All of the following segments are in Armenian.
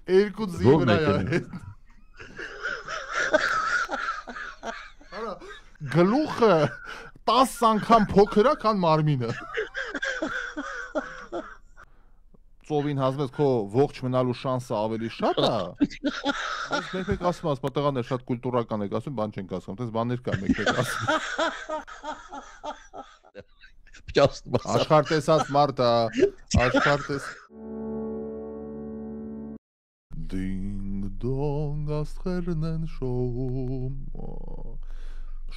Երկու ձի վրա է։ Արա գլուխը 10 անգամ փոքր է, քան մարմինը։ Ծովին հազմես քո ողջ մնալու շանսը ավելի շատ է։ Այս մեկ ասում ասում տղաներ շատ կուլտուրական եք ասում, բան չենք ասում, դες բաներ կա մեկ ասում։ Աշխարհտեսած մարդ է, աշխարհտես։ Դինգ դոնգ աստղերն են շողում։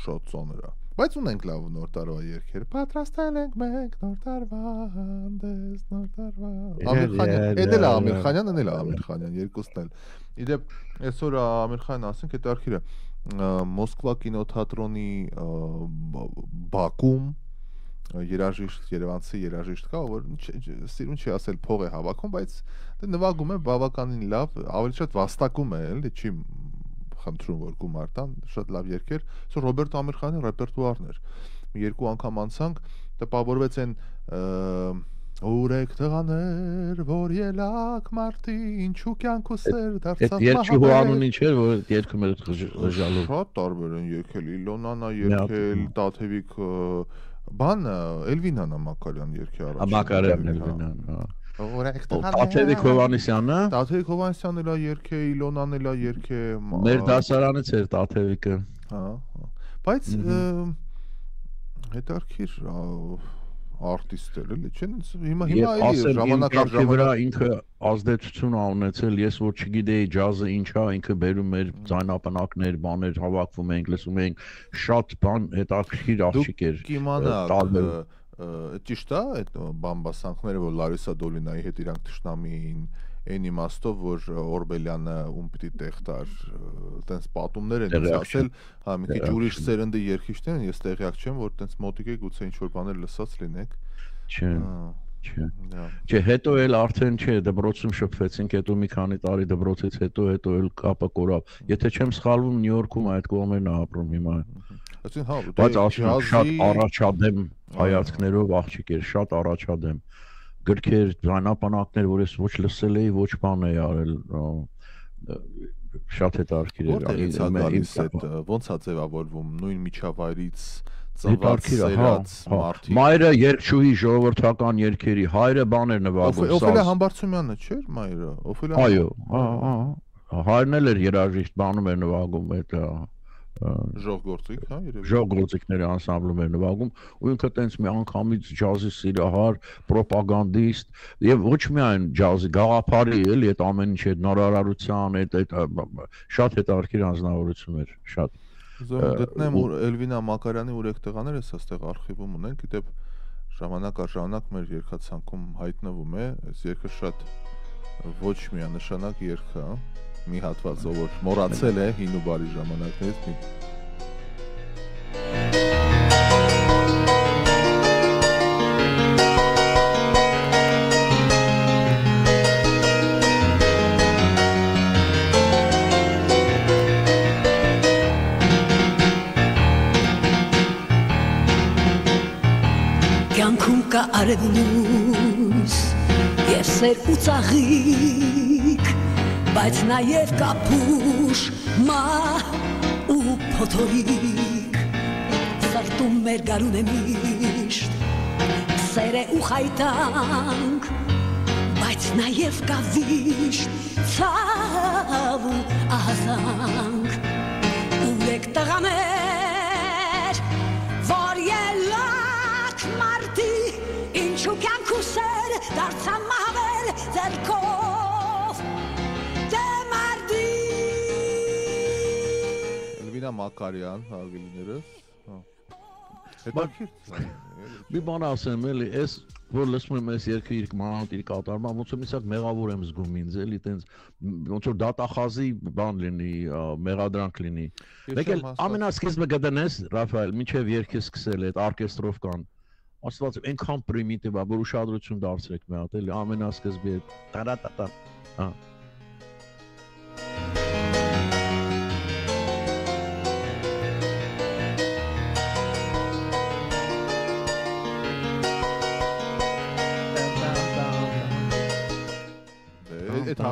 Շատ ծանր է։ Բայց ունենք լավ նոր տարվա երգեր։ Պատրաստել ենք մենք նոր տարվա, հանդես նոր տարվա։ Ամիրխանյան, էդ էլ Ամիրխանյան, էդ էլ Ամիրխանյան, երկուսն էլ։ Իդեպ այսօր Ամիրխանյան ասենք այդ արխիվը Մոսկվա կինոթատրոնի Բաքում երաժիշտ, երևանցի երաժիշտ կա, որ սիրուն չի ասել փող է հավաքում, բայց դե նվագում է բավականին լավ, ավելի շատ վաստակում է, էլի չի խնդրում որ գումարտան, շատ լավ երգեր, սա Ռոբերտ Ամիրխանյանի ռեպերտուարն էր։ Մի երկու անգամ անցանք, տպավորվեց այն Ուրեք տղաներ, որ ելակ մարտի, ինչու կյանք ու սեր դարձավ մահաբեր։ Այդ երկու անուն ինչ էր, որ երգում էր ժալով։ Շատ տարբեր են երգել, Իլոնանա երգել, Տաթևիկ բան Էլվինան Մակարյան երգի առաջին։ Մակարյան Էլվինան, Տաթևիկ Հովհաննիսյանը։ Տաթևիկ Հովհաննիսյանն էլ երգ է, Իլոնան էլ երգ է։ Մեր դասարանից էր Տաթևիկը։ Հա։ Բայց հետարքիր արտիստեր էլի չեն հիմա էլի ժամանակ առ ժամանակ ինքը ազդեցություն ա ունեցել, ես որ չգիտեի ջազը ինչ ա, ինքը բերում էր ձայնապնակներ, բաներ հավաքվում էինք, լսում էինք, շատ բան հետաքրքիր աղջիկ էր։ Դուք իմանաք ճիշտ է այդ բամբասանքները, որ Լարիսա Դոլինայի հետ իրանք թշնամի էին, այն իմաստով, որ Օրբելյանը ում պիտի տեղ տար, տենց պատումներ են ասել, հա մի քիչ ուրիշ սերնդի երգիչներ են, ես տեղյակ չեմ, որ տենց մոտիկ է գուցե ինչ-որ բաներ լսած լինեք։ Չէ, հետո էլ արդեն չէ, դպրոցում շփվեցինք, հետո մի քանի տարի դպրոցից հետո էլ կապը կորավ։ Եթե չեմ սխալվում, Նյու Յորքում այդ կողմերն է ապրում հիմա։ Բայց շատ առաջադեմ հայացքներով աղջիկ էր, շատ առաջադեմ։ Գրքեր, ձայնապանակներ, որ ես ոչ լսել էի, ոչ բան էի արել, շատ հետաքրքիր էր։ Ոնց է ձևավորվում նույն միջավայրից ծնված սերած մարդիկ։ Մայրը երգչուհի ժողովրդական երգերի, հայրը բան էր նվագում։ Օֆելիա Համբարձումյանը չէր մայրը։ Այո, հայրն էլ էր երաժիշտ, բանում էր նվագում այդ ժողգործիկ, հա, երևի։ Ժողգործիկների անսամբլում էր նվագում, ու ինքը տենց մի անգամից ջազի սիրահար, պրոպագանդիստ, եւ ոչ միայն ջազի, գաղափարի, էլի այդ ամեն ինչ այդ նորարարության, այդ շատ հետաքրքիր անձնավորություն էր, շատ։ Գտնեմ Էլվինա Մակարյանի Ուրեք տղաներ, ես այստեղ արխիվում ունենք, իդեպ ժամանակ առ ժամանակ մեր երգացանկում հայտնվում է, այս երգը շատ ոչ միանշանակ երգ է, մի հատված, որ մոռացել է հին ու բարի ժամանակներից մի Կյանքում կա արևնուս և սեր ու ծաղիկ, բայց նաև կա փուշ, մահ ու փոթորիկ, սրտում մեր գարուն է միշտ, սեր է ու խայտանք, բայց նաև կա վիշտ, ցավ ու ահազանք, ուրեք տղաներ, որ ելակ մարդի, ինչու կյանք ու սեր դարձան մահաբեր ձեռքով, Մակարյան, հարգելիներս, մի բան ասեմ, էլի, ես որ լսում եմ այս երգը իր մանավանդ իր կատարման, ոնց որ մի սակ մեղավոր եմ զգում ինձ, էլի, տենց ոնց որ դատախազի բան լինի, մեղադրանք լինի։ Մեկ էլ ամենասկիզբը կդնես, Ռաֆայել, մինչև երգը սկսել այդ օրկեստրով կան։ Աստված, այնքան պրիմիտիվ է, որ ուշադրություն դարձրեք մի հատ, էլի, ամենասկզբի այդ տարատատա, հա։ Այդ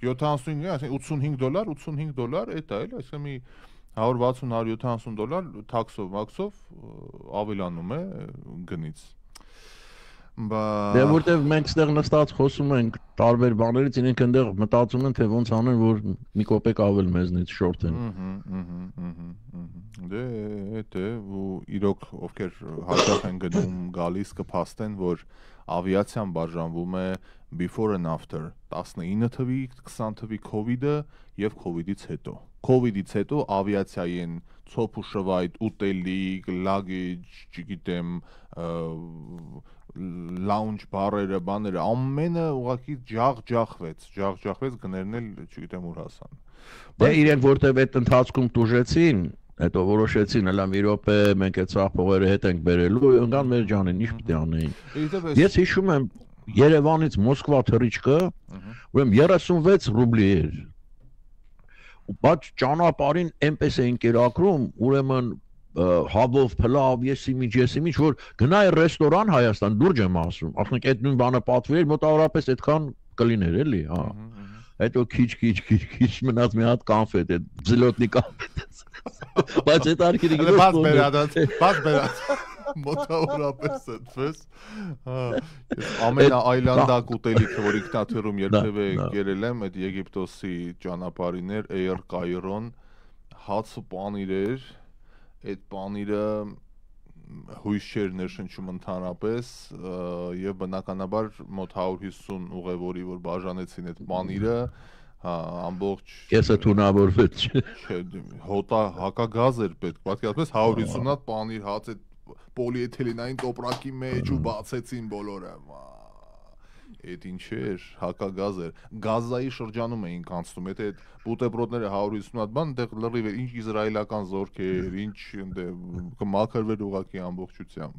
$85, $85, էդ է, էլի, այսինքն մի $160-170 թաքսով, մաքսով ավելանում է գնից։ Դե որտեվ մենք ստեղ նստած խոսում ենք տարբեր բաներից, իրենք այնտեղ մտածում են, թե ոնց անեն, որ մի կոպեկ ավել մեզնից շորթ են։ Դե էդ է, ու իրոք ովքեր հաճախ են գնում գալիս կփաստեն, որ ավիացիան բաժանվում է before and after 19 թվի, 20 թվի COVID-ը եւ COVID-ից հետո։ COVID-ից հետո ավիացիայի են ցոփ ու շվայտ, ուտելիք, luggage, չգիտեմ, lounge բարերը, բաները, ամենը ուղղակի ջախջախվեց, գներն էլ չգիտեմ ուր հասան։ Դե իրենք որտեվ այդ ընթացքում տուժեցին, հետո որոշեցին, հələ մի րոպե մենք այդ սաղփողերը հետ ենք բերելու, ընկան մեր ջանին, ինչ պիտի անեին։ Ես հիշում եմ Երևանից Մոսկվա թռիչքը, ուրեմն 36 ռուբլի էր։ Բայց ճանապարհին այնպես էին կերակրում, ուրեմն հաբով փլավ, եսիմիջ, որ գնայի ռեստորան Հայաստան, դուրջ եմ ասում, ասենք այդ նույն բանը պատվի էր, մոտավորապես այդքան կլիներ էլի, հա։ Հետո քիչ մնաց մի հատ կոնֆետ, այդ բզլոտնի կոնֆետ։ Բայց այդ արկիրը բաց բերած մոտավորապես այդպես։ Ամենաայլանդակ ուտելիքը, որ ինքնաթիռում երբևէ ելել եմ, այդ Եգիպտոսի ճանապարհին էր Air Cairo-ն, հացը պանիր էր, այդ պանիրը հույս չէր ներշնչում ընդհանրապես եւ բնականաբար մոտ 150 ուղևորի որ բաժանեցին այդ պանիրը, ամբողջ կեսը թունավորվեց։ Հոտա հակագազ էր պետք, պատկերացնես 150 հատ պանիր հաց այդ պոլիէթիլենային տոպրակի մեջ ու բացեցին բոլորը։ Այդ ինչ էր, հակագազ էր։ Գազայի շրջանում էինք անցնում, այդ բուտեբրոդները 150 հատ բան, այնտեղ լրիվ էր, ինչ իսրայելական զորքեր, ինչ կմաքրվեր ուղղակի ամբողջությամբ։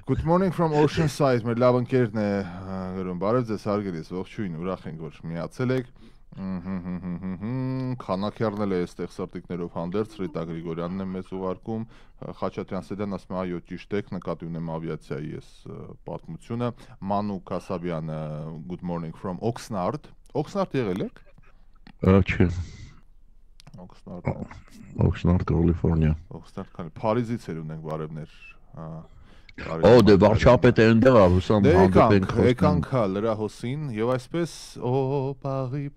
Good morning from Oceanside, մեր լավ ընկերն է գրում, բարև ձեզ հարգելիս, ողջույն, ուրախ ենք, որ միացել եք։ Քանակերն էլ է այստեղ սրտիկներով հանդերձ, Ռիտա Գրիգորյանն է մեզ ուղարկում, Խաչատրյան Սեդան ասում է այո ճիշտ եք, նկատի ունեմ ավիացիայի այս պատմությունը, Մանու Կասաբյանը good morning from Oxnard, Oxnard եղել եք? Չէ։ Oxnard, California։ Oxnard, Փարիզից էր ունենք բարևներ։ Դե վարչապետը այնտեղ է, հուսամ հանդիպենք։ Եկանք լրահոսին եւ այսպես Պարի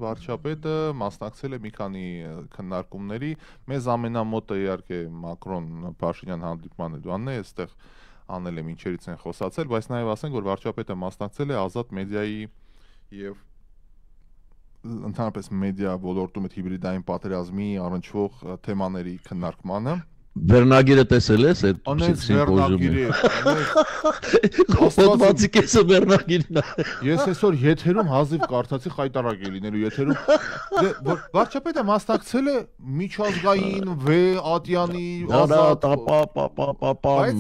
վարչապետը մասնակցել է մի քանի քննարկումների, մեզ ամենամոտը իհարկե Մակրոն Փաշինյան հանդիպմանը դուանն է, այստեղ անել եմ ինչերից են խոսացել, բայց նաեւ ասենք որ վարչապետը մասնակցել է ազատ մեդիայի եւ ընդհանրապես մեդիա ոլորտում այդ հիբրիդային պատերազմի առնչվող թեմաների քննարկմանը։ Վերնագիրը տեսել ես այդ սիմպոզիումի։ Խոստացի կեսը վերնագիրն է։ Ես այսօր եթերում հազիվ կարդացի խայտարակ է լինելու եթերում։ Վարչապետը մասնակցել է միջազգային Ատյանի ազատ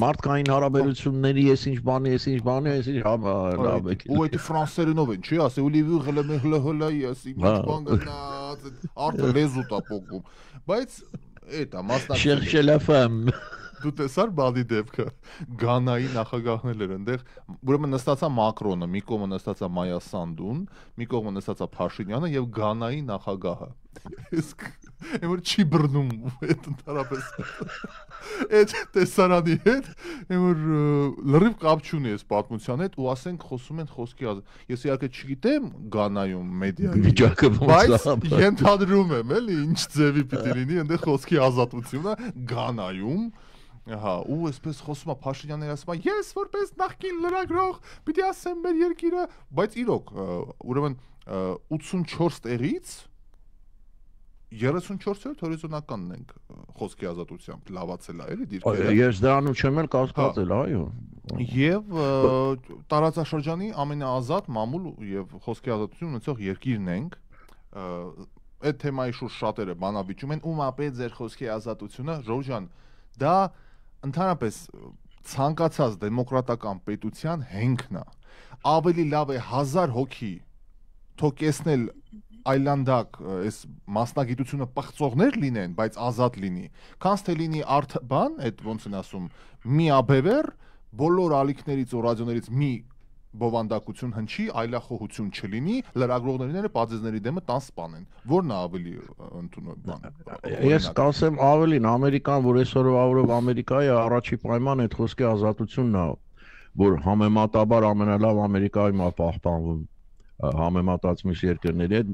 մարդկային հարաբերությունների ես ինչ բանի, ես ինչ լավ է։ Ու այդ ֆրանսերենով են, չի ասի, ու լիվի հլմհլհլա ես ինչ բան գնաց, արդեն լեզու տա փոկում։ Բայց Էտա մասնակցել։ Շելաֆամ։ Դու տեսար բադի դեպքը։ Գանայի նախագահներ էր այնտեղ, ուրեմն նստածա Մակրոնը, մի կողմը նստածա Մայա Սանդուն, մի կողմը նստածա Փաշինյանը եւ Գանայի նախագահը։ Իսկ որ չի բռնում այդ ընդհանրապես այդ տեսարանի հետ, որ լրիվ կապ չունի այս պատմության հետ ու ասենք խոսում են խոսքի ես իհարկե չգիտեմ Գանայում մեդիայի վիճակը ոնց է, բայց ենթադրում եմ էլի ինչ ձևի պիտի լինի այնտեղ խոսքի ազատությունը Գանայում Հա, ու այսպես խոսում է Փաշինյանն ասում է, ես որպես նախկին լրագրող պիտի ասեմ մեր երկիրը, բայց իրոք, ուրեմն 84 տեղից 34-րդ հորիզոնականն ենք խոսքի ազատությամբ լավացել է, էլի դիրքերը։ Ես դրանով չեմ էլ կասկածել, այո։ Եվ տարածաշրջանի ամենաազատ մամուլ եւ խոսքի ազատություն ունեցող երկիրն ենք։ Այդ թեմայի շուրջ շատերը բանավիճում են, ում ապե ձեր խոսքի ազատությունը, Ժորժան, դա ընդհանրապես ցանկացած դեմոկրատական պետության հենքն է։ Ավելի լավ է 1000 հոգի թոկեսնել այլանդակ այս մասնագիտությունը պղծողներ լինեն, բայց ազատ լինի։ Քանց թե լինի բան, այդ ոնց են ասում, մի աբևեր, բոլոր ալիքներից ու ռադիոներից մի բովանդակություն հնչի, այլախոհություն չլինի, լրագրողները պատզեզների դեմը տան սպանեն։ Որն է ավելի ընդունում բան։ Ես կասեմ ավելին, Ամերիկան, որ այսօրվա օրով Ամերիկայի առաջի պայմանը այդ խոսքի ազատությունն է, որ համեմատաբար ամենալավ Ամերիկայում է պահպանվում համեմատած մյուս երկրների հետ,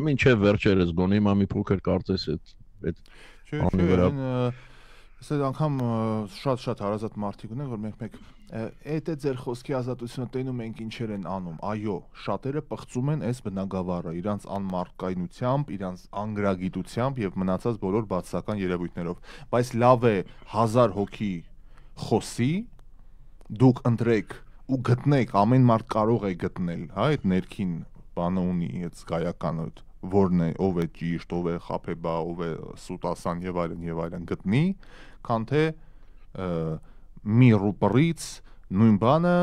մինչև վերջերս գոնե հիմա մի փոքր կարծես այդ բանի վրա Սա անգամ շատ հարազատ մարդիկ ունեն, որ մենք այդ է ձեր խոսքի ազատությունը տենում մենք ինչեր են անում։ Այո, շատերը պղծում են այս բնագավառը իրանց անմարդկայնությամբ, իրանց անգրագիտությամբ եւ մնացած բոլոր բացասական երևույթներով։ Բայց լավ է 1000 հոգի խոսի, դուք ընտրեք ու գտնեք, ամեն մարդ կարող է գտնել, հա, այդ ներքին բանը ունի, այդ զգայականը, որն է, ով է ճիշտ, ով է խաբեբա, ով է սուտասան եւ այլն գտնի, քան թե մի ռուպրից նույն բանը,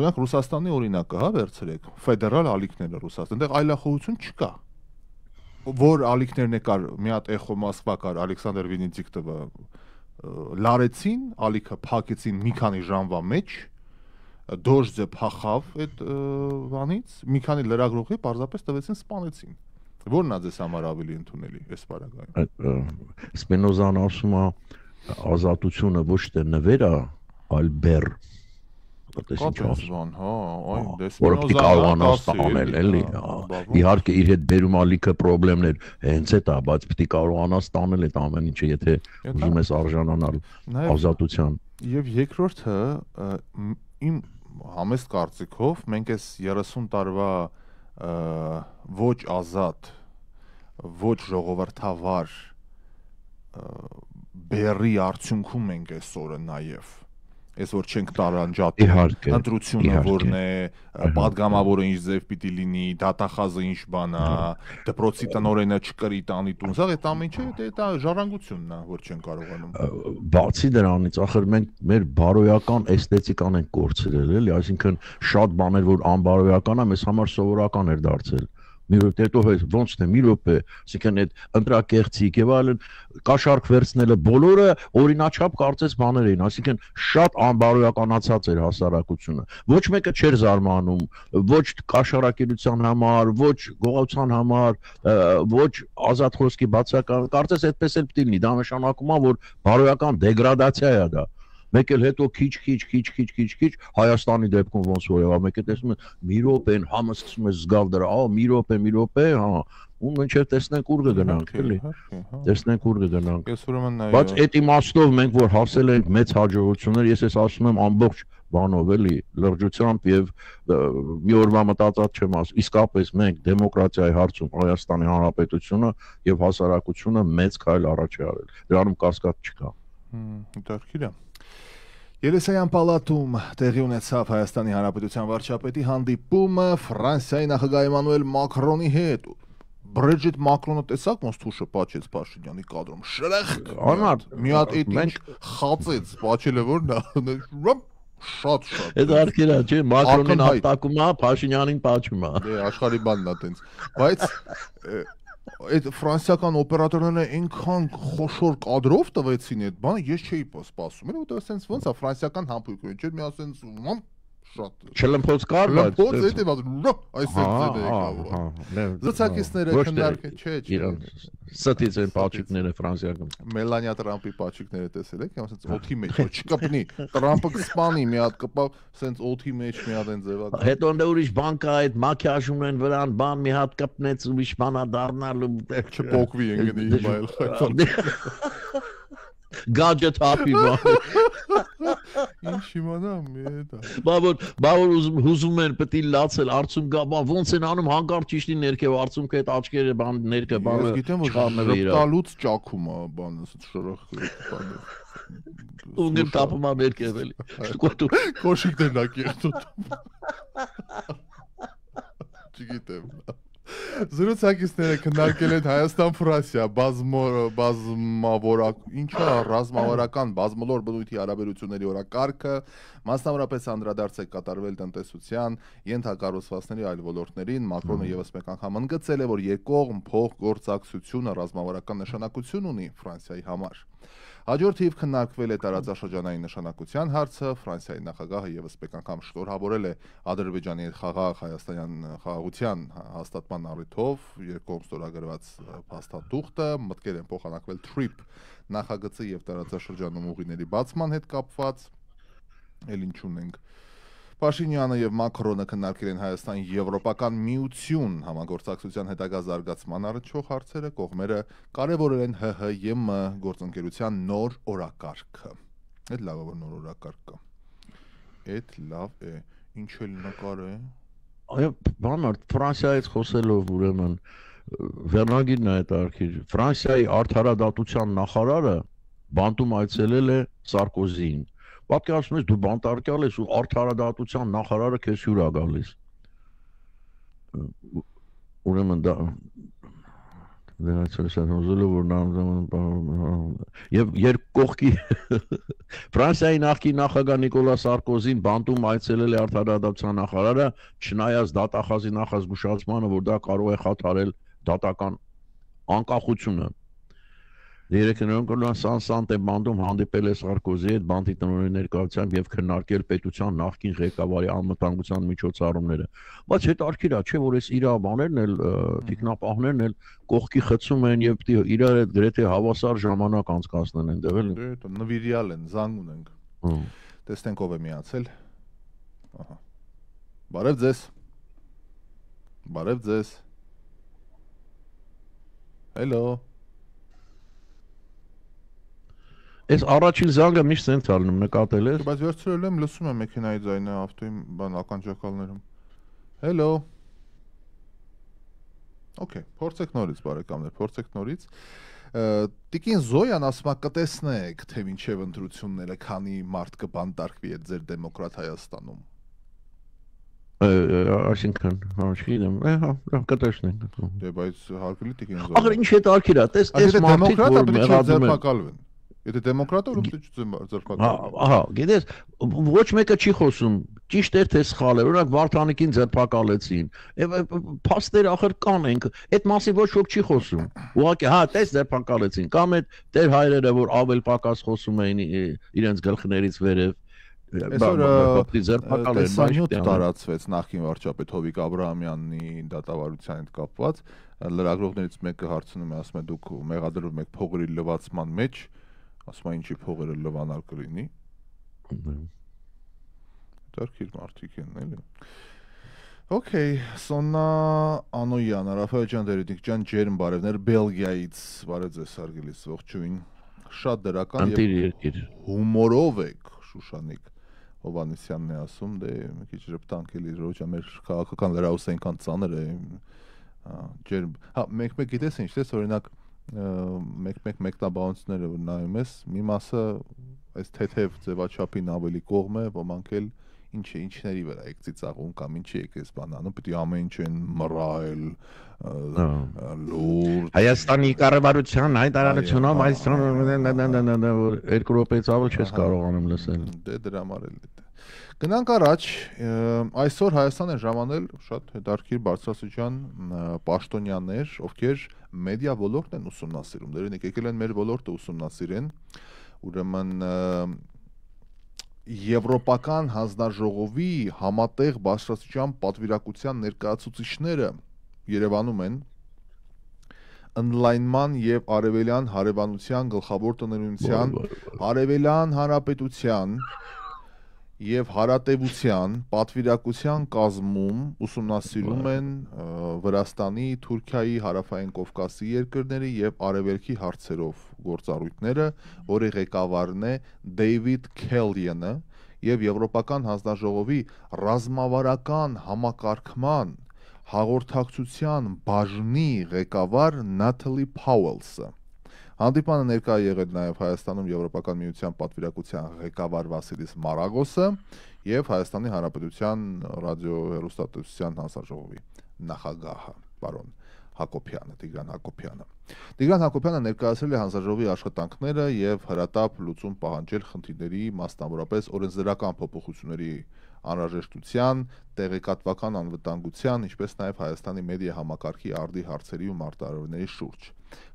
օրինակ Ռուսաստանի օրինակը, հա, վերցրեք, ֆեդերալ ալիքները Ռուսաստան, այնտեղ այլախոհություն չկա։ Որ ալիքներն եկար, մի հատ էխո Մոսկվա կար, Ալեքսանդր Վենեդիկտովը լարեցին, ալիքը փակեցին մի քանի ժամվա մեջ, դոժձը փախավ այդ բանից, մի քանի լրագրողի պարզապես տվեցին սպանեցին։ Որն է ձեզ համար ավելի ընդունելի այս բaragայում։ Սպինոզան ասում է ազատությունը ոչ թե նվեր է, այլ բեռ։ Կապեսվան, հա, այ որ պիտի կարողանաս տանել, էլի։ Իհարկե իր հետ բերում ալիքը խնդիրներ, հենց այդ է, բայց պիտի կարողանաս տանել այդ ամեն ինչը, եթե ուզում ես արժանանալ ազատության։ Եվ երկրորդը իմ համեստ կարծիքով մենք այս 30 տարվա ոչ ազատ, ոչ ժողովրդավար բերի արդյունքում ենք այսօրը նաև Ես որ չենք տարանջատում ընտրությունը որն է, պատգամավորը ինչ ձև պիտի լինի, դատախազը ինչ բան է, դպրոցի տնօրենը չկրի տանի տուն, սա այդ ամեն ինչը դա ժառանգությունն է, որ չեն կարողանում։ Բացի դրանից, ախր մենք մեր բարոյական էսթետիկան ենք կորցրել, էլի, այսինքն շատ բաներ, որ անբարոյական է, մեզ համար սովորական էր դարձել։ Մի րոպե հետո ոնց թե մի րոպե, այսինքն այդ ընտրակեղծիկ եւ այլն կաշառք վերցնելը բոլորը օրինաչափ կարծես բաներ էին, այսինքն շատ անբարոյականացած էր հասարակությունը։ Ոչ մեկը չէր զարմանում, ոչ կաշառակերության համար, ոչ գողացան համար, ոչ ազատ խոսքի բացական, կարծես այդպես էլ պիտի լինի, դա նշանակում է, որ բարոյական դեգրադացիա է դա։ Մեկ էլ հետո քիչ Հայաստանի դեպքում ոնց որ եղավ, մեկ էլ տեսնում են մի րոպեն համը սկսում է զգալ դրա, մի րոպե, հա, ու մինչև տեսնենք ուր կգնանք, էլի։ Տեսնենք ուր կգնանք։ Ես ուրեմն Բայց այդ իմաստով մենք որ հասել ենք մեծ հաջողություններ, ես ասում եմ ամբողջ բանով, էլի, լրջությամբ եւ մի օրվա մտածած չեմ ասում, իսկապես մենք դեմոկրատիայի հարցում Հայաստանի Հանրապետությունը եւ հասարակությունը մեծ քայլ առաջ է արել։ Դրանում կասկած չկա։ Դարքիր է։ Երեսայյան պալատում տեղի ունեցավ Հայաստանի Հանրապետության վարչապետի հանդիպումը Ֆրանսիայի նախագահ Էմանուել Մակրոնի հետ։ Բրեջիտ Մակրոնը տեսակ ոնց թուշը պատճեց Փաշինյանի կադրում։ Շրեղ։ Անար, մի հատ այդ ինչ խածեց, պատճելը որն է։ Շատ։ Այդ արկերա չէ, Մակրոնին ապտակում է, Փաշինյանին պատճում է։ Դե աշխարհի բանն է տենց։ Բայց այդ ֆրանսիական օպերատորները այնքան խոշոր կադրով տվեցին այդ բանը, ես չէի սպասում։ Որովհետեւ ասենց ոնց է ֆրանսիական համբույր ունի, չէ՞ մի ասենց շատ չլմփոց կար, բայց լմփոց էդ այսպես է եկավ։ Զրուցակիցները քննարկել, չէ։ Ստից են պաչիկները ֆրանսիական։ Մելանիա Տրամպի պաչիկները տեսել եք, ասենց օթի մեջ, որ չկպնի, Տրամպը կսպանի, մի հատ կպավ, ասենց օթի մեջ մի հատ այն ձևակ։ Հետո ընդ ուրիշ բան կա, այդ մաքիաժում են վրան, բան մի հատ կպնեց ուրիշ բանա դառնալու չփոկվի ընկնի հիմա էլ։ Gadget happy բան։ Ինչ իմանամ, դա։ Բավոր ուզում են պետք է լացել, արցում գա, ոնց են անում հանկարծ ճիշտի ներքև արցումք այդ աչքերը բան ներքև բանը։ Ես գիտեմ որ ռպտալուց ճաքում է բանը, շրախ բանը։ Ունգն տապում է ներքև էլի։ Կոշիկներն ա կերտում։ Չգիտեմ։ Զրուցակիցները քննարկել են Հայաստան-Ֆրանսիա ռազմավարական բազմոլոր բնույթի հարաբերությունների օրակարգը, մասնավորապես անդրադարձ է կատարվել տնտեսության, ենթակառուցվածքների այլ ոլորտներին։ Մակրոնը ևս մեկ անգամ ընդգծել է, որ երկկողմ փոխգործակցությունը ռազմավարական նշանակություն ունի Ֆրանսիայի համար։ Հաջորդ թիվ քննարկվել է տարածաշրջանային նշանակության հարցը, Ֆրանսիայի նախագահը եւս մեկ անգամ շնորհավորել է Ադրբեջանի հետ խաղաղ հայաստանյան խաղաղության հաստատման առիթով երկկողմ ստորագրված փաստաթուղթը, մտքեր են փոխանակվել TRIP նախագծի եւ տարածաշրջանում ուղիների բացման հետ կապված, ել ինչ ունենք Փաշինյանը եւ Մակրոնը քննարկել են Հայաստան-Եվրոպական միություն համագործակցության հետագա զարգացման առնչվող հարցերը, կողմերը կարևորել են ՀՀ-ԵՄ գործընկերության նոր օրակարգը։ Այդ լավ է նոր օրակարգ կա։ Այդ լավ է, ինչ էլ նկար է։ Այո, բանալ Ֆրանսիայից խոսելով ուրեմն վերնագիրն է այդարքիր։ Ֆրանսիայի արդարադատության նախարարը բանտում այցելել է Սարկոզիին։ Պատկերացնում ես դու բանտարկյալ ես ու արդարադատության նախարարը քեզ հյուր ա գալիս։ Ուրեմն դա եւ երկկողքի Ֆրանսիայի նախկին նախագահ Նիկոլա Սարկոզին բանտում այցելել է արդարադատության նախարարը, չնայած դատախազի նախազգուշացմանը, որ դա կարող է խաթարել դատական անկախությունը։ Երեքներում կլան Սանսանտե բանդում հանդիպել է Սարկոզիի հետ բանտի տնօրենի ներկայությամբ եւ քննարկել պետության նախկին ղեկավարի անվտանգության միջոցառումները։ Բայց հետարքիր է, չէ՞ որ այս իր բաներն էլ տիկնապահներն էլ կողքի խցում են եւ իրար հետ գրեթե հավասար ժամանակ անցկացնեն այնտեղ էլ։ Դե նվիրյալ են, զանգ ունենք։ Տեսնենք ով է միացել։ Ահա։ Բարև ձեզ։ Բարև ձեզ։ Hello։ Այս առաջին զանգը միշտ ցենց ալնում նկատել ես։ Բայց վերցրել եմ, լսում եմ մեքենայի ձայնը, ավտոյի բան ականջակալներում։ Hello։ Okay, փորձեք նորից բարեկամներ, փորձեք նորից։ Տիկին Զոյան ասում է կտեսնեք, թե մինչև ընտրությունները քանի մարդ կբանտարկվի այդ ձեր դեմոկրատ Հայաստանում։ Այսինքն, չգիտեմ, հա, կտեսնենք։ Դե բայց հարկելի տիկին Զոյան։ Ախր ինչ հետարքիր է, տես մարդիկ որ մեղադրում են։ Եթե դեմոկրատը ուրեմն ձերբակալվում։ Ահա, գիտես, ոչ մեկը չի խոսում, ճիշտ է թե սխալ է, օրինակ Վարդանիկին ձերբակալեցին։ Փաստեր ախր կան ենք, այդ մասի ոչ ոք չի խոսում։ Ուղղակի, հա, տես ձերբակալեցին, կամ այդ տեր հայրերը, որ ավել պակաս խոսում էին իրենց գլխներից վերև։ Տեսանյութ տարածվեց նախկին վարչապետ Հովիկ Աբրահամյանի դատավարության հետ կապված, լրագրողներից մեկը հարցնում է, ասում է դուք մեղադրում եք փողերի լվացման մեջ, ասում է ինչի փողերը լվանալ կլինի։ Դարքիր մարդիկ են, էլի։ Okay, Սոնա Անոյան, Ռաֆայել ջան, Դերեդիկ ջան, ջերմ բարևներ Բելգիայից, բարև ձեզ հարգելիս ողջույն։ Շատ դրական եւ հումորով եք, Շուշանիկ Հովանեսյանն է ասում, դե մի քիչ ժպտանք էլի ռոճա մեր քաղաքական լրահոսը այնքան ծանր է, ջերմ։ Հա, մեկ գիտես ինչ, դες օրինակ մեկ մեկնաբանությունները որ նայում ես, մի մասը այս թեթև ձևաչափին ավելի կողմ է, ոմանք էլ ինչների վրա եք ծիծաղում կամ ինչի եք այս բանանում, պետք է ամեն ինչ են մռայլ, լուրջ։ Հայաստանի կառավարության հայտարարությունով այս երկու րոպեից ավել չես կարողանում լսել։ Դե դրա համար էլ է։ Գնանք առաջ, այսօր Հայաստան են ժամանել շատ հետարքիր բարձրաստիճան պաշտոնյաներ, ովքեր մեդիա ոլորտն են ուսումնասիրում, դերին եկել են մեր ոլորտը ուսումնասիրեն, ուրեմն Եվրոպական հանձնաժողովի համատեղ բարձրաստիճան պատվիրակության ներկայացուցիչները Երևանում են ընդլայնման եւ արևելյան հարևանության գլխավոր տնօրինության, արևելյան հանրապետության եւ հարատեվության պատվիրակության կազմում ուսումնասիրում են Վրաստանի, Թուրքիայի, Հարավային Կովկասի երկրների եւ արևելքի հարցերով գործառույթները, որի ղեկավարն է Դեյվիդ Քելյանը եւ Եվրոպական հանձնաժողովի ռազմավարական համակարգման հաղորդակցության բաժնի ղեկավար Նաթալի Փաուելսը։ Հանդիպանը ներկա եղել նաև Հայաստանում Եվրոպական միության պատվիրակության ղեկավար Վասիլիս Մարագոսը եւ Հայաստանի Հանրապետության ռադիոհեռուստատեսության հանձնաժողովի նախագահը պարոն Հակոբյանը, Տիգրան Հակոբյանը։ Տիգրան Հակոբյանը ներկայացրել է հանձնաժողովի աշխատանքները եւ հրատապ լուծում պահանջել խնդիրների, մասնավորապես օրենսդրական փոփոխությունների անհրաժեշտության, տեղեկատվական անվտանգության, ինչպես նաեւ Հայաստանի մեդիա համակարգի արդի հարցերի ու մարտահրավերների շուրջ։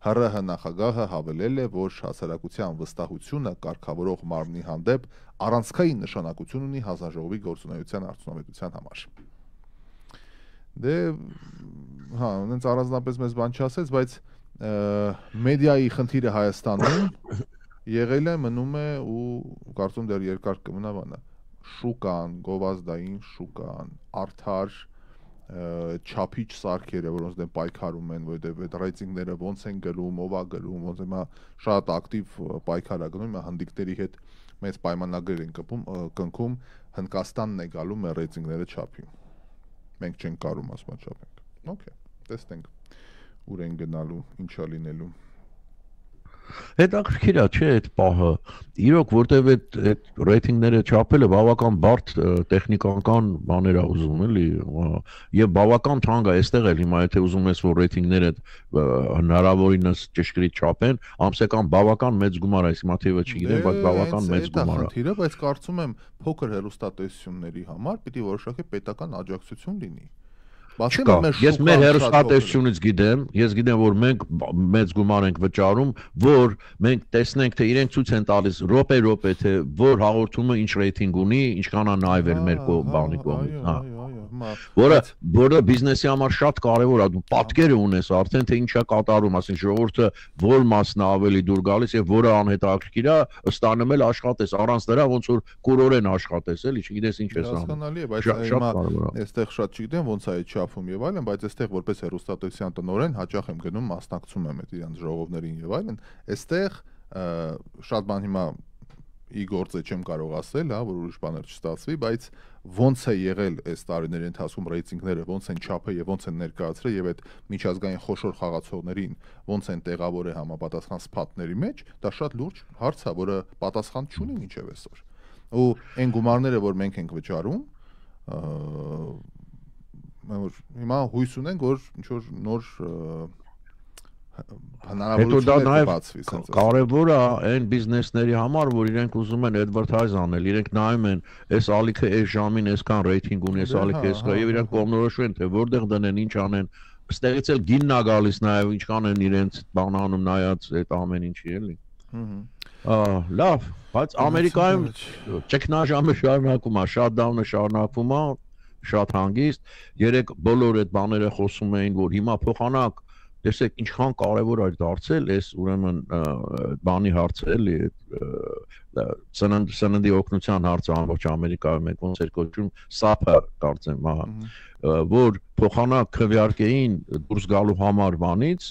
ՀՌՀ նախագահը հավելել է, որ հասարակության վստահությունը կարգավորող մարմնի հանդեպ առանցքային նշանակություն ունի հանձնաժողովի գործունեության արդյունավետության համար։ Դե, հա, ունենց առանձնապես մեզ բան չասեց, բայց մեդիայի խնդիրը Հայաստանում եղել է, մնում է ու կարծում դեռ երկար կմնա բանը։ Շուկան, գովազդային շուկան, արդար չափիչ սարքերը, որոնց դեմ պայքարում են, որովհետև այդ ռեյտինգները ոնց են գնում, ով է գնում, ոնց հիմա շատ ակտիվ պայքար է գնում, հիմա հնդիկների հետ մեծ պայմանագրեր են կնքում, Հնդկաստանն է գալու մեր ռեյտինգները չափի։ Մենք չենք կարում ասում չափենք։ Okay, տեսնենք ուր են գնալու, ինչա լինելու։ Հետաքրքիր է, չէ, այդ պահը։ Իրոք, որտեվ այդ ռեյտինգները չափելը բավական բարդ տեխնիկական բաներ է ուզում, էլի, եւ բավական թանկ է, այստեղ էլ հիմա եթե ուզում ես որ ռեյտինգները հնարավորինս ճշգրիտ չափեն, ամսական բավական մեծ գումար է, հիմա թեւը չգիտեմ, բայց բավական մեծ գումար է։ Բայց կարծում եմ փոքր հեռուստատեսությունների համար պիտի որոշակի պետական աջակցություն լինի։ Ես մեր հեռուստատեսությունից գիտեմ, ես գիտեմ, որ մենք մեծ գումար ենք վճարում, որ մենք տեսնենք, թե իրենք ցույց են տալիս րոպե, թե որ հաղորդումը ինչ ռեյտինգ ունի, ինչքան է նայվել մեր բանի կողմից, հա։ Որը բիզնեսի համար շատ կարևոր է, դու պատկերը ունես արդեն, թե ինչ է կատարում, ասենք ժողովուրդը որ մասն է ավելի դուր գալիս եւ որը անհետաքրքիր է, ստանում էլ աշխատես, առանց դրա ոնց որ կուրորեն աշխատես, էլի, չգիտես ինչ ես անում։ Հասկանալի է, բայց հիմա այստեղ շատ չգիտեմ ոնց է չափում եւ այլն, բայց այստեղ որպես հեռուստատեսության տնօրեն հաճախ եմ գնում, մասնակցում եմ այդ իրանց ժողովներին եւ այլն, այստեղ շատ բան հիմա ի գործը չեմ կարող ասել, հա, որ ուրիշ բաներ չստացվի, բայց ոնց է եղել այս տարիների ընթացքում ռեյտինգները, ոնց են չափել եւ ոնց են ներկայացրել եւ այդ միջազգային խոշոր խաղացողներին ոնց են տեղավորել համապատասխան սփաթների մեջ, դա շատ լուրջ հարց է, որը պատասխան չունի մինչեւ այսօր։ Ու այն գումարները, որ մենք ենք վճարում, հիմա հույս ունենք, որ ինչ որ նոր հնարավորություններ կբացվի։ Կարևոր է այն բիզնեսների համար, որ իրենք ուզում են advertise անել, իրենք նայում են, այս ալիքը այս ժամին այսքան ռեյտինգ ունի, այս ալիքը այսքան, եւ իրենք կողմնորոշում են, թե որտեղ դնեն, ինչ անեն, ստեղից էլ գինն է գալիս նաեւ ինչքան են իրենց բանանում նայած այդ ամեն ինչի, էլի։ Լավ, բայց Ամերիկայում ճգնաժամը շարունակվում է, շատդաունը շարունակվում է, շատ հանգիստ, երեք բոլոր այդ բաները խոսում էին, որ հիմա փոխանակ տեսեք ինչքան կարևոր է դարձել այս ուրեմն բանի հարցը էլի սննդի օգնության հարցը ամբողջ Ամերիկայում է ոնց էր կոչվում SAP-ը կարծեմ, հա, որ փոխանակ քվեարկեին դուրս գալու համար բանից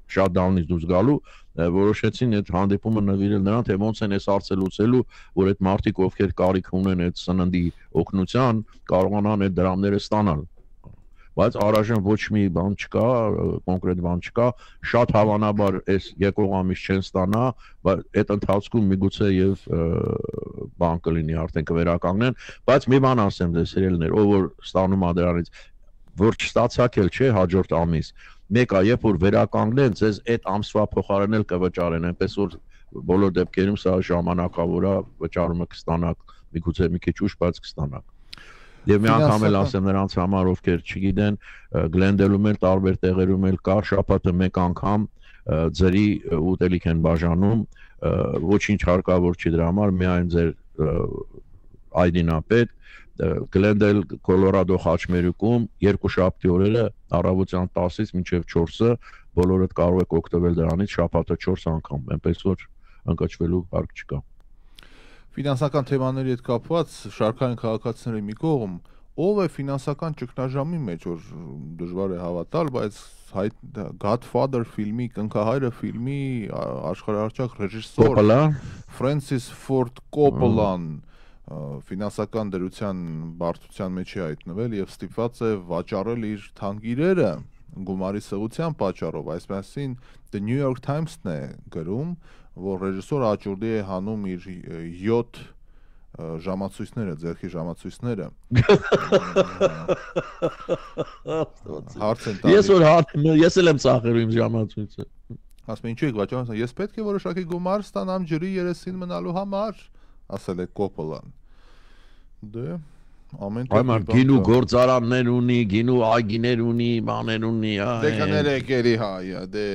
շատդաունից դուրս գալու որոշեցին այդ հանդիպումը նվիրել նրան, թե ոնց են այս հարցը լուծելու, որ այդ մարդիկ ովքեր կարիք ունեն այդ սննդի օգնության, կարողանան այդ դրամները ստանալ։ Բայց առայժմ ոչ մի բան չկա, կոնկրետ բան չկա, շատ հավանաբար այս եկող ամիս չեն ստանա, բայց այդ ընթացքում միգուցե եւ բան կլինի, արդեն կվերականգնեն, բայց մի բան ասեմ ձեզ սիրելիներ, ով որ ստանում է դրանից, որ չստացակ էլ չէ հաջորդ ամիս, մեկը երբ որ վերականգնեն, ձեզ այդ ամսվա փոխարենել կվճարեն, այնպես որ բոլոր դեպքերում սա ժամանակավոր է, վճարումը կստանաք, միգուցե մի քիչ ուշ, բայց կստանաք։ Եվ մի անգամ էլ ասեմ նրանց համար, ովքեր չգիտեն, Գլենդելում էլ տարբեր տեղերում էլ կա, շաբաթը մեկ անգամ ձերի ուտելիք են բաժանում, ոչինչ հարկավոր չի դրա համար, միայն ձեր ID-ն է պետք, Գլենդել Կոլորադո խաչմերուկում երկու շաբթի օրերը առավոտյան 10-ից մինչև 4-ը բոլորդ կարող եք օգտվել դրանից շաբաթը 4 անգամ, այնպես որ ընկճվելու հարկ չկա։ Ֆինանսական թեմաների հետ կապված շարքային քաղաքացիների մի կողմ, ով է ֆինանսական ճգնաժամի մեջ, որ դժվար է հավատալ, բայց Godfather ֆիլմի, կնքահայրը ֆիլմի աշխարհահռչակ ռեժիսոր Ֆրենսիս Ֆորդ Կոպպոլան ֆինանսական դրության բարդության մեջ է հայտնվել եւ ստիպված է վաճառել իր թանկիրերը գումարի սղության պատճառով, այսպեսին The New York Times-ն է գրում, որ ռեժիսորը աճուրդի է հանում իր 7 ժամացույցները, ձեռքի ժամացույցները։ Հարց են տալիս։ Ես էլ եմ ծախելու իմ ժամացույցը։ Ասում եմ, ինչու եք վաճառում, ես պետք է որոշակի գումար ստանամ ջրի երեսին մնալու համար, ասել է Կոպոլան։ Դե ամեն տեղ գինու գործարաններ ունի, գինու այգիներ ունի, բաներ ունի, Դե կներեք էլի հայ, դե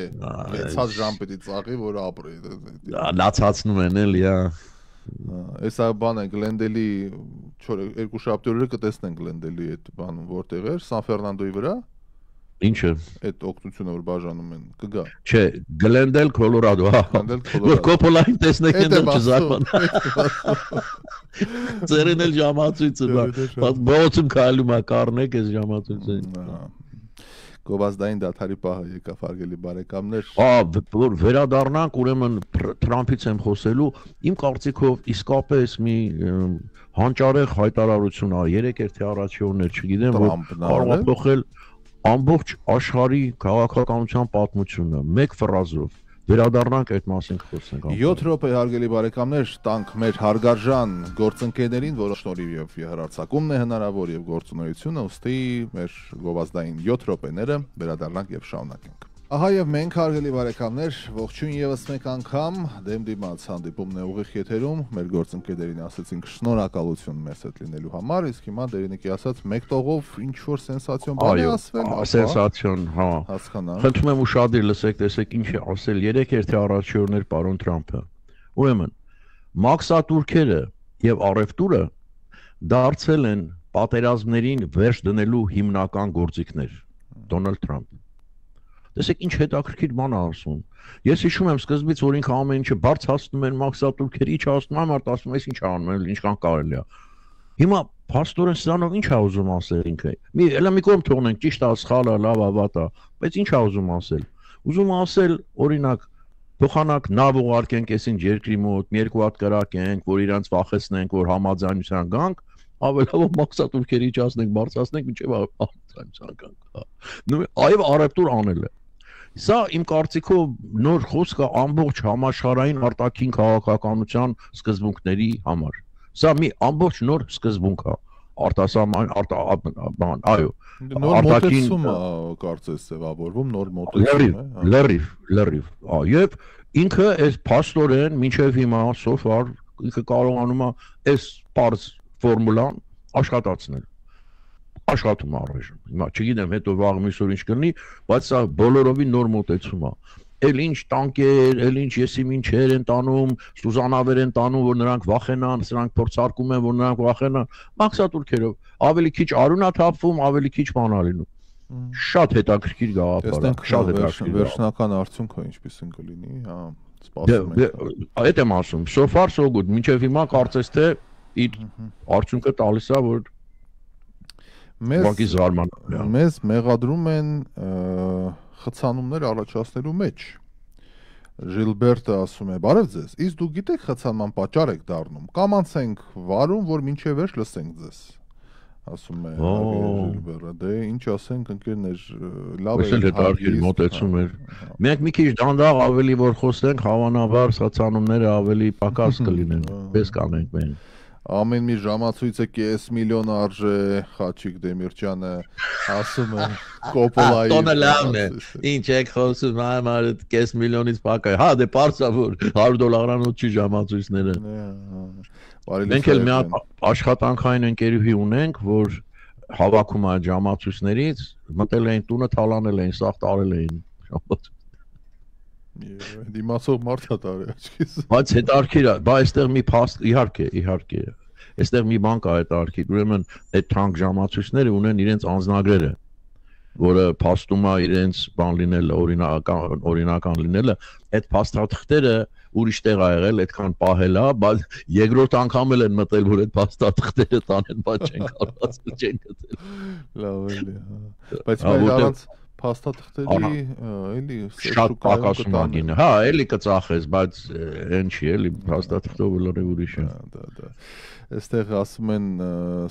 լեցած ժամ պետք է ծաղի, որ ապրի։ Լացածնում են էլի, Էսա բանը Գլենդելի 2 շաբթի օրը կտեսնենք Գլենդելի այդ բանը որտեղ էր, Սան Ֆերնանդոյի վրա։ Ինչը։ Այդ օգնությունը որ բաժանում են, կգա։ Չէ, Գլենդել, Կոլորադո, որ Կոպոլային տեսնեք ընդդեմ չզարման։ Ձերին էլ ժամացույցը, բողոցում քայլում է, կառնեք այս ժամացույցը։ Գովազդային դաթարի պահը եկավ հարգելի բարեկամներ։ Որ վերադառնանք, ուրեմն Թրամփից եմ խոսելու, իմ կարծիքով իսկապես մի հանճարեղ հայտարարություն է, 3 երթի առաջիորներ, չգիտեմ, որ կարող է փոխել ամբողջ աշխարհի քաղաքականության պատմությունը, մեկ ֆրազով։ Վերադառնանք այդ մասին խոսենք։ 7 րոպե հարգելի բարեկամներ, տանք մեր հարգարժան գործընկերներին, որոնց շնորհիվ հեռարձակումն է հնարավոր եւ գործունեությունը, ուստի մեր գովազդային 7 րոպեները վերադառնանք եւ շարունակենք։ Ահա եւ մենք հարգելի բարեկամներ, ողջույն եւս մեկ անգամ դեմ դիմաց հանդիպումն է ուղիղ եթերում, մեր գործընկերներին ասացինք շնորհակալություն մեզ հետ լինելու համար, իսկ հիմա Դերենիկի ասած մեկ տողով ինչ որ սենսացիոն բան է ասվել, սենսացիոն, հա։ Հասկանանք։ Խնդրում եմ ուշադիր լսեք, տեսեք ինչ է ասել 3 երթի առաջիորներ պարոն Թրամփը։ Ուրեմն մաքսատուրքերը եւ առևտուրը դարձել են պատերազմներին վերջ դնելու հիմնական գործիքներ։ Դոնալդ Թրամփը։ Տեսեք ինչ հետաքրքիր բան է ասում։ Ես հիշում եմ սկզբից որ ինքը ամեն ինչը բարձրացնում են մաքսատուրքերի, ինչ ասում եմ, մարդ ասում ես ինչ անում, ինչքան կարելի է։ Հիմա փաստորեն սրանով ինչ է ուզում ասել ինքը։ Մի կողմ թողնենք, ճիշտ է, սխալ է, լավ է, վատ է, բայց ինչ է ուզում ասել։ Ուզում ասել, օրինակ, փոխանակ նավ ուղարկենք այսինչ երկրի մոտ, մի երկու հատ կրակենք, որ իրանց վախեցնենք, որ համաձայնության գանք, ավելավոր մաքսատուրքերի իջացնենք, բարձրացնենք, մինչև համաձայնության գանք։ Այո, առևտուր անել է։ Սա իմ կարծիքով նոր խոսք է ամբողջ համաշխարհային արտաքին քաղաքականության սկզբունքների համար։ Սա մի ամբողջ նոր սկզբունք է։ Արտասահման բան, այո։ Նոր մոտեցում է կարծես ձևավորվում, նոր մոտեցում է։ Լրիվ։ Եվ ինքը այս փաստորեն մինչև հիմա սոֆար ինքը կարողանում է այս բարձ ֆորմուլան աշխատացնել։ Աշխատում առայժմ։ Հիմա չգիտեմ հետո վաղ միսօր ինչ կլինի, բայց սա բոլորովին նոր մոտեցում է։ Էլ ինչ տանկեր, էլ ինչ եսի մինչեր են տանում, սուզանավեր են տանում, որ նրանք վախենան, սրանք փորձարկում են, որ նրանք վախենան, մաքսատուրքերով ավելի քիչ արուն է թափվում, ավելի քիչ բան է լինում։ Շատ հետաքրքիր գաղափար է, շատ հետաքրքիր։ Վերջնական արդյունքը ինչպեսին կլինի, հա, սպասում ենք։ Այդ եմ ասում, so far so good, մինչև հիմա կարծես թե իր արդյունքը տալիս է, որ մեզ մեղադրում են խցանումներ առաջացնելու մեջ։ Ժիլբերտը ասում է, բարև ձեզ, իսկ դուք գիտեք խցանման պատճառ եք դառնում, կամ անցենք վարում, որ մինչև վերջ լսենք ձեզ, ասում է Ժիլբերը, դե ինչ ասենք ընկերներ, լավ է հետաքրքիր մոտեցում էր։ Մենք մի քիչ դանդաղ ավելի որ խոսենք, հավանաբար խցանումները ավելի պակաս կլինեն, պես կանենք մենք։ Ամեն մի ժամացույցը կես միլիոն արժե, Խաչիկ Դեմիրճյանը ասում է Կոպոլայի։ Տոնը լավն է, ինչ եք խոսում, այմար կես միլիոնից պակա է, հա դե պարծա որ $100-անոց չի ժամացույցները։ Մենք էլ մի հատ աշխատանքային ընկերուհի ունենք, որ հավաքում է ժամացույցներից, մտել էին տունը, թալանել էին, սաղ տարել էին ժամացույց։ Դիմացող մարդ է տարի աչքիս։ Բայց հետարքիր է, բա այստեղ մի փաստ, իհարկե, այստեղ մի բան կա հետարքիր, ուրեմն այդ թանկ ժամացույցները ունեն իրենց անձնագրերը, որը փաստում է իրենց բան լինելը, օրինական լինելը, այդ փաստաթղթերը ուրիշ տեղ ա եղել, այդքան պահել է, բայց երկրորդ անգամ էլ են մտել, որ այդ փաստաթղթերը տանեն, բայց չեն կարողացել, չեն գտել։ Լավ էլի, հա։ Բայց մենք առանց փաստաթղթերի էլի շատ պակասում ագին։ Հա, էլի կծախես, բայց այն չի, էլի փաստաթղթով լրիվ ուրիշ է։ Դա։ Այստեղ ասում են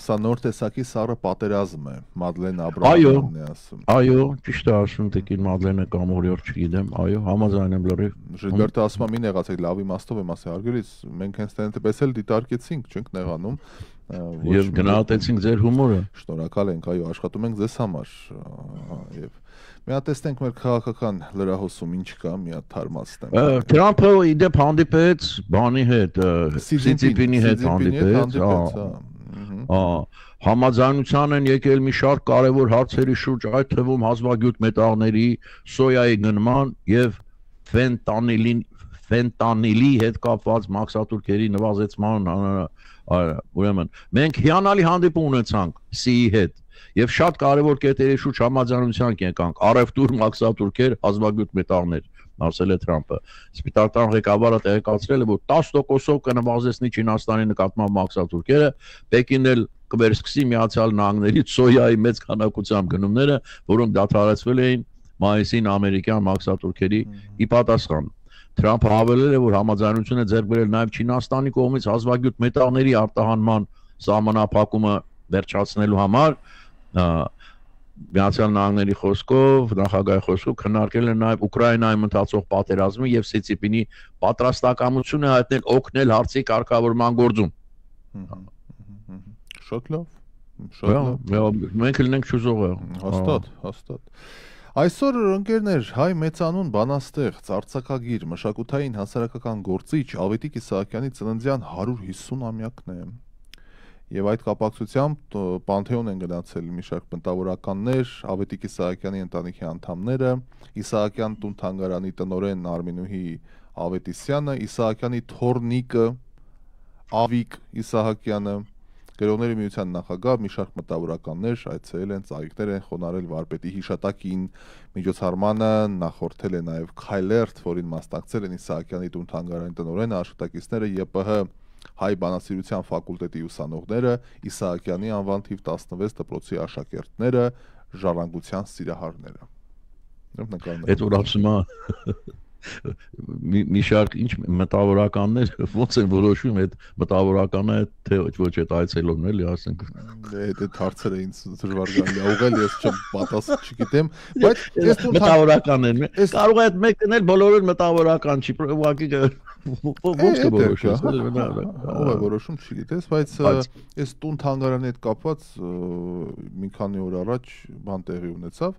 սա նոր տեսակի սառը պատերազմ է, Մադլեն Աբրահամյանն է ասում։ Այո, ճիշտ է ասում, տիկին Մադլենը կամ օրիոր չգիտեմ, այո, համաձայն եմ լրիվ։ Ժիլբերտը ասում է՝ մի նեղացեք, լավ իմաստով եմ ասի, հարգելիս, մենք հենց տենտպես էլ դիտարկեցինք, չենք նեղանում։ Եվ գնահատեցինք ձեր հումորը։ Շնորհակալ ենք, այո, աշխատում ենք ձեզ համար։ Եվ մի հատ տեսնենք մեր քաղաքական լրահոսում ինչ կա, մի հատ թարմացնենք։ Թրամփը իդեպ հանդիպեց բանի հետ, Սիցիպինի հետ հանդիպեց, համաձայնության են եկել մի շարք կարևոր հարցերի շուրջ, այդ թվում հազվագյուտ մետաղների, սոյայի գնման եւ ֆենտանիլի հետ կապված մաքսատուրքերի նվազեցման, ուրեմն մենք հիանալի հանդիպում ունեցանք C-ի հետ եւ շատ կարևոր կետերի շուրջ համաձայնության կենկանք, առևտուր, մաքսատուրքեր, հազվագյուտ մետաղներ, ասել է Թրամփը։ Սպիտակ տան ղեկավարը տեղեկացրել է, որ 10%-ով կնվազեցնի Չինաստանի նկատմամբ մաքսատուրքերը, Պեկինն էլ կվերսկսի Միացյալ Նահանգներից սոյայի մեծ քանակությամբ գնումները, որոնք դադարեցվել էին մայիսին ամերիկյան մաքսատուրքերի ի պատասխան։ Թրամփը հավելել է, որ համաձայնություն է ձեռք բերել նաև Չինաստանի կողմից հազվագյուտ մետաղների արտահանման սահմանափակումը վերջացնելու համար։ Միացյալ Նահանգների խոսքով, նախագահի խոսքով քննարկել են նաև Ուկրաինայում ընթացող պատերազմի եւ Սիցիպինի պատրաստակամությունը հայտնել օգնել հարցի կարգավորման գործում։ Շատ լավ։ Շատ լավ։ Մենք լինենք ճուզողը։ Հաստատ։ Այսօր ընկերներ, հայ մեծանուն բանաստեղծ, արձակագիր, մշակութային հասարակական գործիչ Ավետիք Իսահակյանի ծննդյան 150-ամյակն է։ Եվ այդ կապակցությամբ Պանթեոն են գնացել մի շարք մտավորականներ, Ավետիք Իսահակյանի ընտանիքի անդամները, Իսահակյան տուն թանգարանի տնօրեն Արմինուհի Ավետիսյանը, Իսահակյանի թոռնիկը Ավիկ Իսահակյանը, Գրողների միության նախագահ, մի շարք մտավորականներ այցելել են, ծաղիկներ են խոնարհել վարպետի հիշատակին, միջոցառմանը նախորդել է նաև Քայլերթ, որին մասնակցել են Իսահակյանի տուն թանգարանի տնօրենը, աշխատակիցները, ԵՊՀ հայ բանասիրության ֆակուլտետի ուսանողները, Իսահակյանի անվան թիվ 16 դպրոցի աշակերտները, ժառանգության սիրահարները։ Այդ որ ասում է մի շարք ինչ մտավորականներ ոնց են որոշում այդ մտավորականը թե ոչ այդ այցելողն էլի ասենք այդ հարցերը ինձ դժվար գալի ուղղել ես չպատասխան չգիտեմ բայց ես մտավորականներ կարող է այդ մեկն էլ բոլորը մտավորական չի ուղղակի ոնց կորոշես ով է որոշում չգիտես բայց այս տուն թանգարանի հետ կապված մի քանի օր առաջ բան տեղի ունեցավ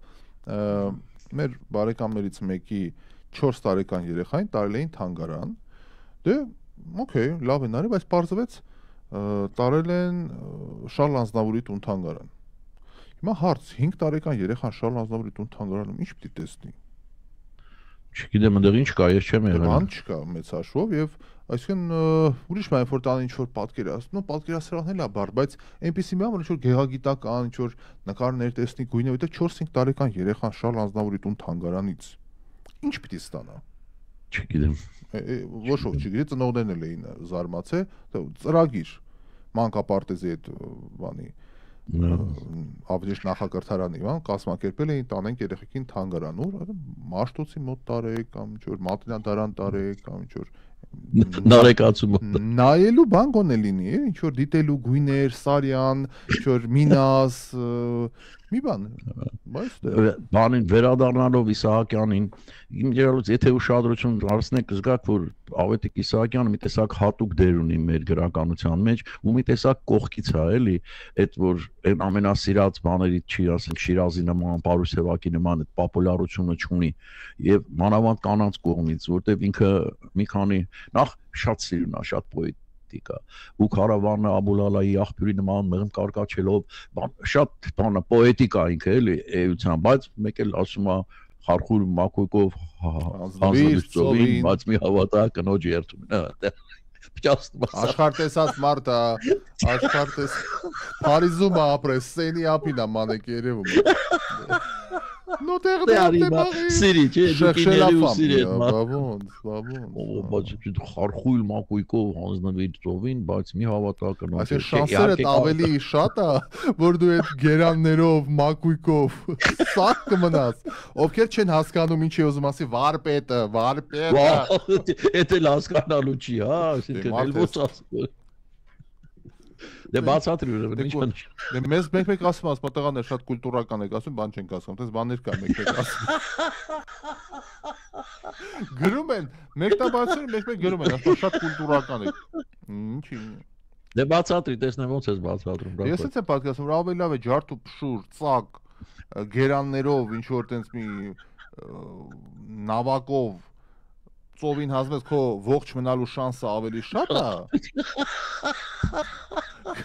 մեր բարեկամներից մեկի 4 տարեկան երեխային տարել էին թանգարան, դե, օքեյ, լավ են արել, բայց պարզվեց տարել են Շարլ Ազնավուրի տուն թանգարան։ Հիմա հարց, 5 տարեկան երեխան Շարլ Ազնավուրի տուն թանգարանում ինչ պիտի տեսնի։ Չգիտեմ, այնտեղ ինչ կա, ես չեմ եղել։ Բան չկա մեծ հաշվով եւ այսինքն ուրիշ բան որ տան ինչ որ պատկերացնում, պատկերասրահն էլ է բար, բայց այնպեսի մի բան, ինչ որ գեղագիտական, ինչ որ նկարներ տեսնի գույնը, որտեղ 4-5 տարեկան երեխան Շարլ Ազնավուրի տուն թանգարանից ինչ պիտի ստանա։ Չգիտեմ։ Ոչ ոք չգիտի, ծնողներն էլ էին զարմացել, ծրագիր մանկապարտեզի այդ բանի ավելի նախակրթարանի, բան, կազմակերպել էին տանենք երեխեքին թանգարան, որ Մաշտոցի մոտ տարեք կամ ինչ որ Մատնյադարան տարեք կամ ինչ որ նարեկացում նայելու բան գոնե լինի, ինչ որ դիտելու գույներ, Սարյան, ինչ որ Մինաս, մի բան, բայց բանին վերադառնալով Իսահակյանին, իմ ելույթ եթե ուշադրություն դարձնեք կզգաք, որ Ավետիք Իսահակյանը մի տեսակ հատուկ դեր ունի մեր գրականության մեջ, ու մի տեսակ կողքից է, էլի, այդ որ այն ամենասիրած բաներից չի, ասենք Շիրազի նման, Պարուս Սևակի նման այդ պոպուլարությունը չունի, եւ մանավանդ կանանց կողմից, որտեվ ինքը մի քանի նախ շատ սիրուն է, շատ պոետ ու Քարավանը Աբուլալայի աղբյուրի նման մեղմ կարկաչելով շատ բանը պոետիկ է ինքը էլի էության, բայց մեկ էլ ասում է խարխուր մակույկով հանձնվիր, բայց մի հավատա կնոջ երթում աշխարհտեսած մարդ է, աշխարհտես Փարիզում է ապրես, Սենի ապին է մանեք երևում։ Սիրի, չէ, դուք իների ու սիրի հետ բաբոնց խարխույլ մակույկով հանձնվիր ծովին, բայց մի հավատական Այսինքն շանսերդ ավելի շատ է, որ դու այդ գերաններով, մակույկով սակ կմնաս, ովքեր չեն հասկանում ինչ է ուզում ասի վարպետը Էդ էլ հասկանալու չի, հա, այսինքն էլ ո՞նց ասում Դե բացատրի ուրեմն ինչ բան Դե մեզ մեկ-մեկ ասում ասում տղաներ շատ կուլտուրական եք ասում, բան չենք ասում, տես բաներ կա մեկ-մեկ ասում Գրում են, մեկտաբացում մեկ-մեկ գրում են, ասում շատ կուլտուրական եք Ինչի Դե բացատրի, տեսնեմ ոնց ես բացատրում Ես էլ եմ պատկասում, որ ավելի լավ է ջարդ ու փշուր, ծակ, գերաններով, ինչ որ տենց մի նավակով ծովին հազվես քո ողջ մնալու շանսը ավելի շատ է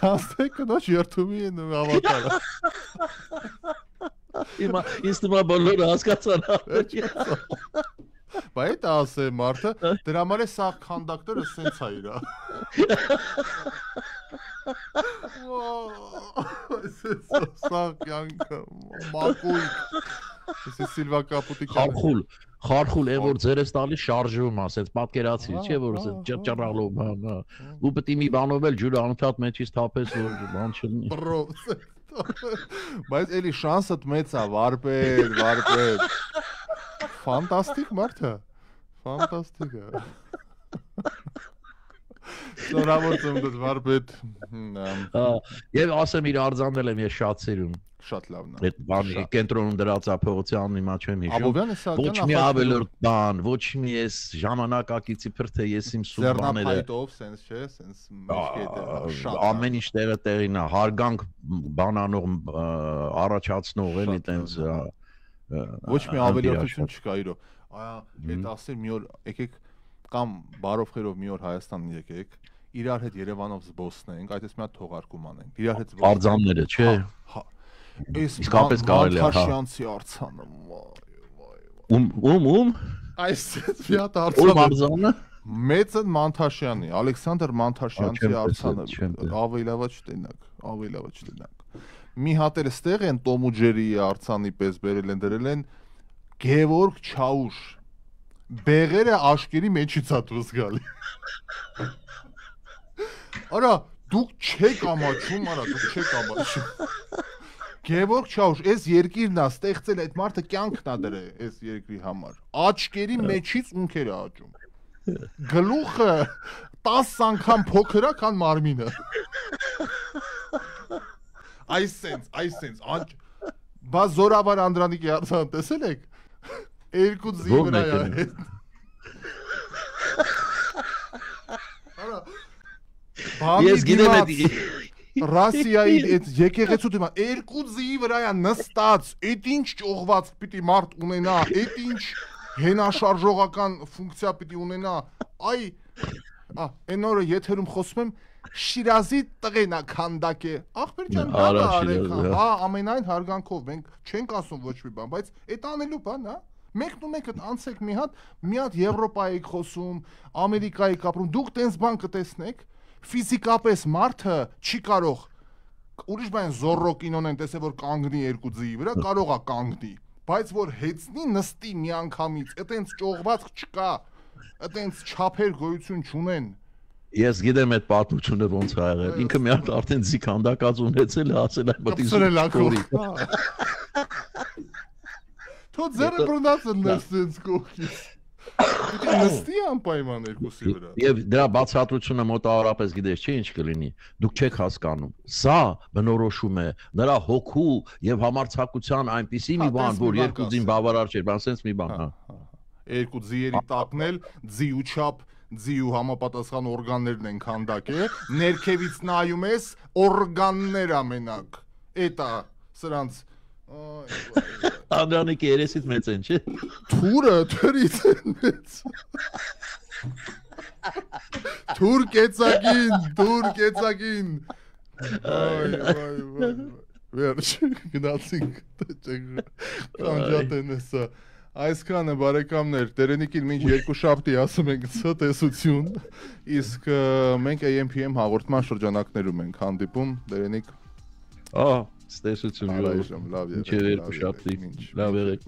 Կաստե կնոջ երթումի են հավատալը Ինձ նմա բոլորը հասկացան Բա էդ ասե մարդը, դրա համար է սաղ քանդակները սենց է իրա Սաղ կյանքը, մակույկ Եսի Սիլվա Կապուտիկան Խարխուլ է որ ձերս տալի շարժվում ասեց պատկերացի չէ որ ճռճռալով ու պետք է մի բանով էլ ջուրը անընդհատ մեջից թափես որ բան չլինի Բայց էլի շանսդ մեծ է վարպետ Ֆանտաստիկ մարդը Ֆանտաստիկ է Շնորհավոր ծնունդդ վարպետ Եվ ասեմ իր արձանել եմ ես շատ սիրում Շատ լավն է Այդ բանի կենտրոնում դրած Փողոցյանն հիմա չեմ հիշում Աբովյանը սա Ոչ մի ավելորդ բան, ոչ մի ես ժամանակակիցի փրթե ես իմ սուր բաները Ձեռնափայտով սենց չէ, սենց մեջքետ Ամեն ինչ տեղին է, հարգանք բանանող առաջացնող էլի տենց Ոչ մի ավելորդություն չկա իրո Այդ ասել մի օր եկեք կամ բարով խերով մի օր Հայաստան եկեք իրար հետ Երևանով զբոսնենք, այդպես մի հատ թողարկում անենք իրար հետ զբոսնենք Արձանները, չէ Իսկապես կարելի է Մանթաշյանցի արձանը Ում Այս մի հատ արձանը Մեծն Մանթաշյանի Ալեքսանդր Մանթաշյանցի արձանը ավելի լավ չտենակ Մի հատ էլ ստեղ են Տոմ ու Ջերիի արձանի պես բերել են դրել են Գևորգ Չաուշ Բեղերը աշկերի մեջից է դուրս գալի Արա դուք չեք ամաչում Գևորգ Չաուշ, այս երկիրն է ստեղծել այդ մարդը կյանքն է դրել այս երկրի համար Աչկերի մեջից ունքեր է աճում Գլուխը 10 անգամ փոքր է, քան մարմինը Այս սենց Բա Զորավար Անդրանիկի արձանը տեսել եք Երկու ձի վրա է Ես գիտեմ Ռասիայի այդ եկեղեցու դիմա երկու ձիի վրա է նստած, այդ ինչ ճողված պիտի մարդ ունենա, այդ ինչ հենաշարժողական ֆունկցիա պիտի ունենա, այ այն օրը եթերում խոսում եմ Շիրազի տղենա քանդակ է, ախպեր ջան, հա ամենայն հարգանքով, մենք չենք ասում ոչ մի բան, բայց այդ անելու բան, հա Մեկն ու մեկը անցեք մի հատ Եվրոպայիք խոսում, Ամերիկայիք ապրում, դուք տենց բան կտեսնեք Ֆիզիկապես մարդը չի կարող ուրիշ բան զորրո կինոն են տեսել որ կանգնի երկու ձիի վրա կարող է կանգնի բայց որ հեծնի նստի մի անգամից այտենց ճողված չկա այտենց չափեր գոյություն չունեն Ես գիտեմ այդ պատմությունը ոնց է եղել ինքը մի հատ արդեն ձի քանդակած ունեցել է ասել է պետք Թո ձերը բռնածը նստեց կողքից Նստի անպայման երկուսի վրա Եվ դրա բացատրությունը մոտավորապես գիտես չէ ինչ կլինի Դուք չեք հասկանում Սա բնորոշում է նրա հոգու եւ համարձակության այնպիսի մի բան որ երկու ձին բավարար չէ բան sense մի բան Երկու ձիերի տակնել ձիու չափ ձիու համապատասխան օրգաններն են քանդակե ներքևից նայում ես օրգաններ ամենակ Էտա սրանց Անդրանիկի երեսից մեծ են, չէ՞։ Թուրը թրից են մեծ։ Թուր կեցակին։ Վերջ, գնացինք, կանջատեն էսա։ Այսքանը բարեկամներ, Տերենիկին մինչ երկու շաբթի ասում ենք ցտեսություն, իսկ մենք AMPM հաղորդման շրջանակներում ենք հանդիպում, Տերենիկ։ Ստեսություն, լավ եղեք։ Լավ եղեք։